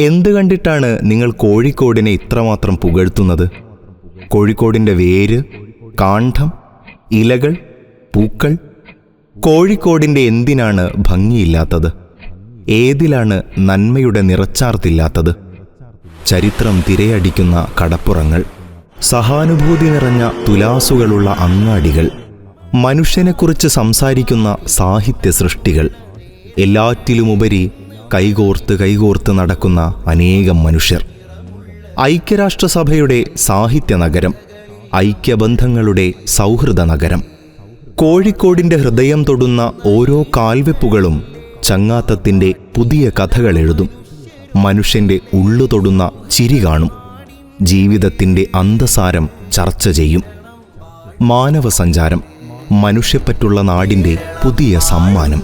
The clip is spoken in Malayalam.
എന്ത് കണ്ടിട്ടാണ് നിങ്ങൾ കോഴിക്കോടിനെ ഇത്രമാത്രം പുകഴ്ത്തുന്നത്? കോഴിക്കോടിൻ്റെ വേര്, കാണ്ഡം, ഇലകൾ, പൂക്കൾ. കോഴിക്കോടിൻ്റെ എന്തിനാണ് ഭംഗിയില്ലാത്തത്? ഏതിലാണ് നന്മയുടെ നിറച്ചാർത്തില്ലാത്തത്? ചരിത്രം തിരയടിക്കുന്ന കടപ്പുറങ്ങൾ, സഹാനുഭൂതി നിറഞ്ഞ തുലാസുകളുള്ള അങ്ങാടികൾ, മനുഷ്യനെക്കുറിച്ച് സംസാരിക്കുന്ന സാഹിത്യ സൃഷ്ടികൾ, എല്ലാറ്റിലുമുപരി കൈകോർത്ത് നടക്കുന്ന അനേകം മനുഷ്യർ. ഐക്യരാഷ്ട്രസഭയുടെ സാഹിത്യ നഗരം, ഐക്യബന്ധങ്ങളുടെ സൗഹൃദ നഗരം. കോഴിക്കോടിൻ്റെ ഹൃദയം തൊടുന്ന ഓരോ കാൽവെപ്പുകളും ചങ്ങാത്തത്തിൻ്റെ പുതിയ കഥകൾ എഴുതും. മനുഷ്യൻ്റെ ഉള്ളു തൊടുന്ന ചിരി കാണും. ജീവിതത്തിൻ്റെ അന്തസാരം ചർച്ച ചെയ്യും. മാനവസഞ്ചാരം, മനുഷ്യപ്പറ്റുള്ള നാടിൻ്റെ പുതിയ സമ്മാനം.